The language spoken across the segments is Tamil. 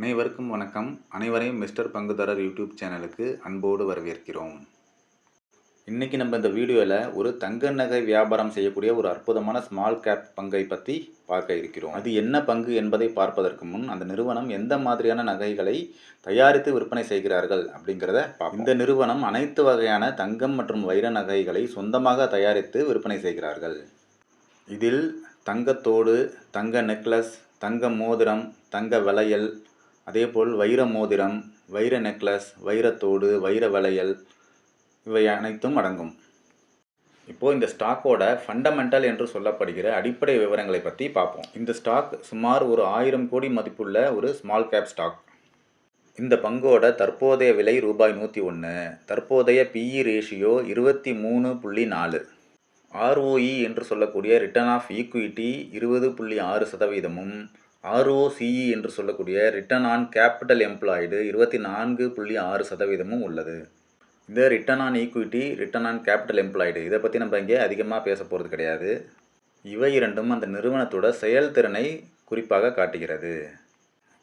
அனைவருக்கும் வணக்கம். அனைவரையும் மிஸ்டர் பங்குதாரர் யூடியூப் சேனலுக்கு அன்போடு வரவேற்கிறோம். இன்றைக்கி நம்ம இந்த வீடியோவில் ஒரு தங்க நகை வியாபாரம் செய்யக்கூடிய ஒரு அற்புதமான ஸ்மால் கேப் பங்கை பற்றி பார்க்க இருக்கிறோம். அது என்ன பங்கு என்பதை பார்ப்பதற்கு முன் அந்த நிறுவனம் எந்த மாதிரியான நகைகளை தயாரித்து விற்பனை செய்கிறார்கள் அப்படிங்கிறத பார்ப்போம். இந்த நிறுவனம் அனைத்து வகையான தங்கம் மற்றும் வைர நகைகளை சொந்தமாக தயாரித்து விற்பனை செய்கிறார்கள். இதில் தங்கத்தோடு, தங்க நெக்லஸ், தங்க மோதிரம், தங்க வளையல், அதேபோல் வைர மோதிரம், வைர நெக்லஸ், வைரத்தோடு, வைர வளையல் இவை அனைத்தும் அடங்கும். இப்போது இந்த ஸ்டாக்கோட ஃபண்டமெண்டல் என்று சொல்லப்படுகிற அடிப்படை விவரங்களை பற்றி பார்ப்போம். இந்த ஸ்டாக் சுமார் ஒரு 1000 கோடி மதிப்புள்ள ஒரு ஸ்மால் கேப் ஸ்டாக். இந்த பங்கோட தற்போதைய விலை ரூபாய் 101. தற்போதைய PE ரேஷியோ 23.4. ROE என்று சொல்லக்கூடிய ரிட்டர்ன் ஆஃப் ஈக்விட்டி 20.6%, ROCE என்று சொல்லக்கூடிய ரிட்டர்ன் ஆன் கேபிட்டல் எம்ப்ளாய்டு 24.6% உள்ளது. இந்த return on equity, return on capital employed இதை பற்றி நம்ம இங்கே அதிகமாக பேச போகிறது கிடையாது. இவை இரண்டும் அந்த நிறுவனத்தோட செயல்திறனை குறிப்பாக காட்டுகிறது.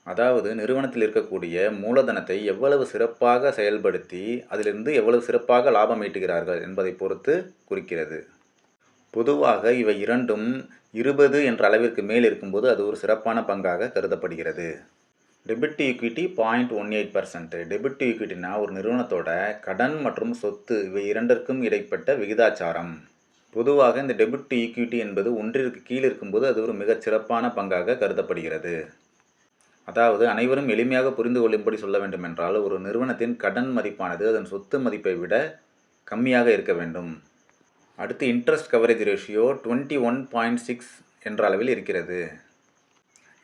அதாவது நிறுவனத்தில் இருக்கக்கூடிய மூலதனத்தை எவ்வளவு சிறப்பாக செயல்படுத்தி அதிலிருந்து எவ்வளவு சிறப்பாக லாபம் ஈட்டுகிறார்கள் என்பதை பொறுத்து குறிக்கிறது. பொதுவாக இவை இரண்டும் 20 என்ற அளவிற்கு மேல் இருக்கும்போது அது ஒரு சிறப்பான பங்காக கருதப்படுகிறது. Debit equity 0.18%. டெபிட் ஈக்விட்டினா ஒரு நிறுவனத்தோட கடன் மற்றும் சொத்து இவை இரண்டிற்கும் இடைப்பட்ட விகிதாச்சாரம். பொதுவாக இந்த டெபிட் ஈக்விட்டி என்பது ஒன்றிற்கு கீழ் இருக்கும்போது அது ஒரு மிகச் சிறப்பான பங்காக கருதப்படுகிறது. அதாவது அனைவரும் எளிமையாக புரிந்து கொள்ளும்படி சொல்ல வேண்டுமென்றால் ஒரு நிறுவனத்தின் கடன் மதிப்பானது அதன் சொத்து மதிப்பை விட கம்மியாக இருக்க வேண்டும். அடுத்து இன்ட்ரெஸ்ட் கவரேஜ் ரேஷியோ 21.6 என்ற அளவில் இருக்கிறது.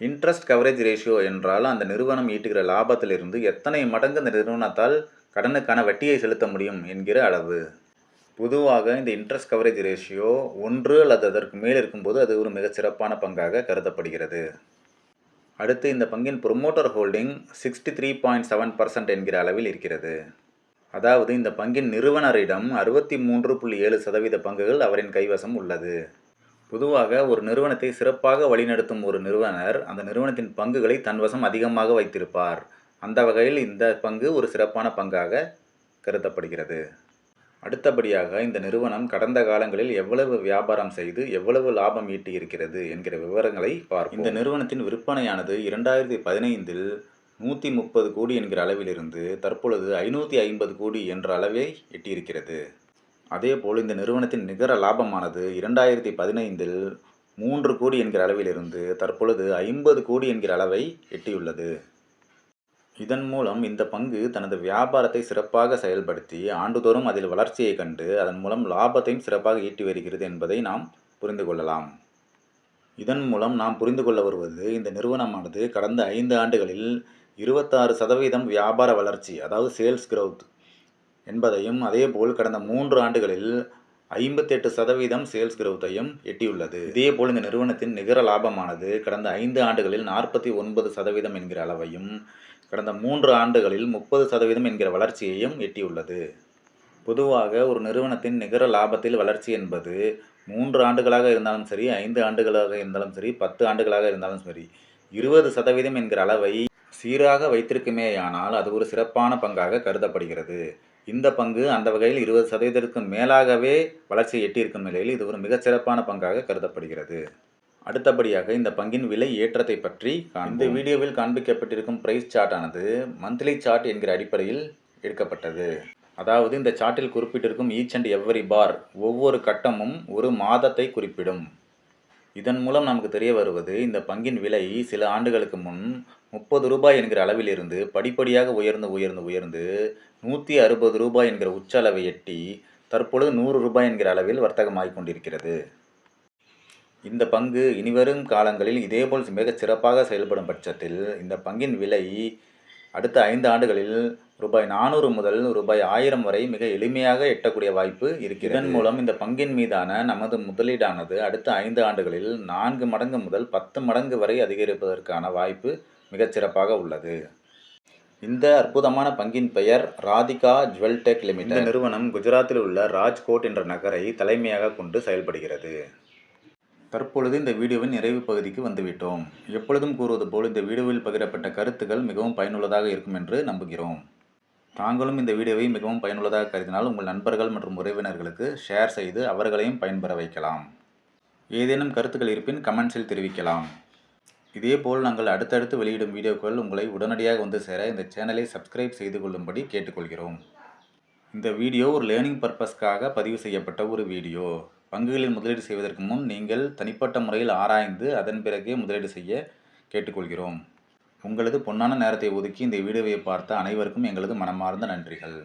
இன்ட்ரெஸ்ட் கவரேஜ் ரேஷியோ என்றால் அந்த நிறுவனம் ஈட்டுகிற லாபத்திலிருந்து எத்தனை மடங்கு அந்த நிறுவனத்தால் கடனுக்கான வட்டியை செலுத்த முடியும் என்கிற அளவு. பொதுவாக இந்த இன்ட்ரெஸ்ட் கவரேஜ் ரேஷியோ 1 அல்லது அதற்கு மேல் இருக்கும்போது அது ஒரு மிகச் சிறப்பான பங்காக கருதப்படுகிறது. அடுத்து இந்த பங்கின் ப்ரொமோட்டர் ஹோல்டிங் 63.7% என்கிற அளவில் இருக்கிறது. அதாவது இந்த பங்கின் நிறுவனரிடம் 63.7% பங்குகள் அவரின் கைவசம் உள்ளது. பொதுவாக ஒரு நிறுவனத்தை சிறப்பாக வழிநடத்தும் ஒரு நிறுவனர் அந்த நிறுவனத்தின் பங்குகளை தன்வசம் அதிகமாக வைத்திருப்பார். அந்த வகையில் இந்த பங்கு ஒரு சிறப்பான பங்காக கருதப்படுகிறது. அடுத்தபடியாக இந்த நிறுவனம் கடந்த காலங்களில் எவ்வளவு வியாபாரம் செய்து எவ்வளவு லாபம் ஈட்டி இருக்கிறது என்கிற விவரங்களை பார்ப்போம். இந்த நிறுவனத்தின் விற்பனையானது 2015இல் 130 கோடி என்கிற அளவிலிருந்து தற்பொழுது 550 கோடி என்ற அளவை எட்டியிருக்கிறது. அதேபோல் இந்த நிறுவனத்தின் நிகர லாபமானது 2015இல் 3 கோடி என்கிற அளவிலிருந்து தற்பொழுது 50 கோடி என்கிற அளவை எட்டியுள்ளது. இதன் மூலம் இந்த பங்கு தனது வியாபாரத்தை சிறப்பாக செயல்படுத்தி ஆண்டுதோறும் அதில் வளர்ச்சியை கண்டு அதன் மூலம் லாபத்தையும் சிறப்பாக ஈட்டி வருகிறது என்பதை நாம் புரிந்து கொள்ளலாம். இதன் மூலம் நாம் புரிந்து கொள்ள வருவது இந்த நிறுவனமானது கடந்த 5 ஆண்டுகளில் 26% வியாபார வளர்ச்சி, அதாவது சேல்ஸ் கிரவுத் என்பதையும், அதேபோல் கடந்த 3 ஆண்டுகளில் 58% சேல்ஸ் கிரவுத்தையும் எட்டியுள்ளது. இதேபோல் இந்த நிறுவனத்தின் நிகர லாபமானது கடந்த 5 ஆண்டுகளில் 49% என்கிற அளவையும், கடந்த 3 ஆண்டுகளில் 30% என்கிற வளர்ச்சியையும் எட்டியுள்ளது. பொதுவாக ஒரு நிறுவனத்தின் நிகர லாபத்தில் வளர்ச்சி என்பது 3 ஆண்டுகளாக இருந்தாலும் சரி, 5 ஆண்டுகளாக இருந்தாலும் சரி, 10 ஆண்டுகளாக இருந்தாலும் சரி, 20% என்கிற அளவை சீராக வைத்திருக்குமேயானால் அது ஒரு சிறப்பான பங்காக கருதப்படுகிறது. இந்த பங்கு அந்த வகையில் 20%க்கு மேலாகவே வளர்ச்சியை எட்டியிருக்கும் நிலையில் இது ஒரு மிகச் சிறப்பான பங்காக கருதப்படுகிறது. அடுத்தபடியாக இந்த பங்கின் விலை ஏற்றத்தை பற்றி இந்த வீடியோவில் காண்பிக்கப்பட்டிருக்கும் பிரைஸ் சார்ட்டானது மந்த்லி சார்ட் என்கிற அடிப்படையில் எடுக்கப்பட்டது. அதாவது இந்த சார்ட்டில் குறிப்பிட்டிருக்கும் ஈச் அண்ட் எவ்வரி பார் ஒவ்வொரு கட்டமும் ஒரு மாதத்தை குறிப்பிடும். இதன் மூலம் நமக்கு தெரிய வருவது இந்த பங்கின் விலை சில ஆண்டுகளுக்கு முன் 30 ரூபாய் என்கிற அளவிலிருந்து படிப்படியாக உயர்ந்து 160 ரூபாய் என்கிற உச்ச அளவை எட்டி தற்பொழுது 100 ரூபாய் என்கிற அளவில் வர்த்தகமாகிக் கொண்டிருக்கிறது. இந்த பங்கு இனிவரும் காலங்களில் இதேபோல் மிகச் சிறப்பாக செயல்படும் பட்சத்தில் இந்த பங்கின் விலை அடுத்த 5 ஆண்டுகளில் ரூபாய் 400 முதல் ரூபாய் 1000 வரை மிக எளிமையாக எட்டக்கூடிய வாய்ப்பு இருக்கிறது. இதன் மூலம் இந்த பங்கின் மீதான நமது முதலீடானது அடுத்த 5 ஆண்டுகளில் 4 மடங்கு முதல் 10 மடங்கு வரை அதிகரிப்பதற்கான வாய்ப்பு மிகச்சிறப்பாக உள்ளது. இந்த அற்புதமான பங்கின் பெயர் ராதிகா ஜுவல் டெக் லிமிடெட். இந்த நிறுவனம் குஜராத்தில் உள்ள ராஜ்கோட் என்ற நகரை தலைமையாக கொண்டு செயல்படுகிறது. தற்பொழுது இந்த வீடியோவின் நிறைவு பகுதிக்கு வந்துவிட்டோம். எப்பொழுதும் கூறுவது போல் இந்த வீடியோவில் பகிரப்பட்ட கருத்துக்கள் மிகவும் பயனுள்ளதாக இருக்கும் என்று நம்புகிறோம். தாங்களும் இந்த வீடியோவை மிகவும் பயனுள்ளதாக கருதினால் உங்கள் நண்பர்கள் மற்றும் உறவினர்களுக்கு ஷேர் செய்து அவர்களையும் பயன்பெற வைக்கலாம். ஏதேனும் கருத்துக்கள் இருப்பின் கமெண்ட்ஸில் தெரிவிக்கலாம். இதேபோல் நாங்கள் அடுத்தடுத்து வெளியிடும் வீடியோக்கள் உங்களை உடனடியாக வந்து சேர இந்த சேனலை சப்ஸ்கிரைப் செய்து கொள்ளும்படி கேட்டுக்கொள்கிறோம். இந்த வீடியோ ஒரு லேர்னிங் பர்பஸ்க்காக பதிவு செய்யப்பட்ட ஒரு வீடியோ. பங்குகளில் முதலீடு செய்வதற்கு முன் நீங்கள் தனிப்பட்ட முறையில் ஆராய்ந்து அதன் பிறகே முதலீடு செய்ய கேட்டுக்கொள்கிறோம். உங்களது பொன்னான நேரத்தை ஒதுக்கி இந்த வீடியோவை பார்த்த அனைவருக்கும் எங்களது மனமார்ந்த நன்றிகள்.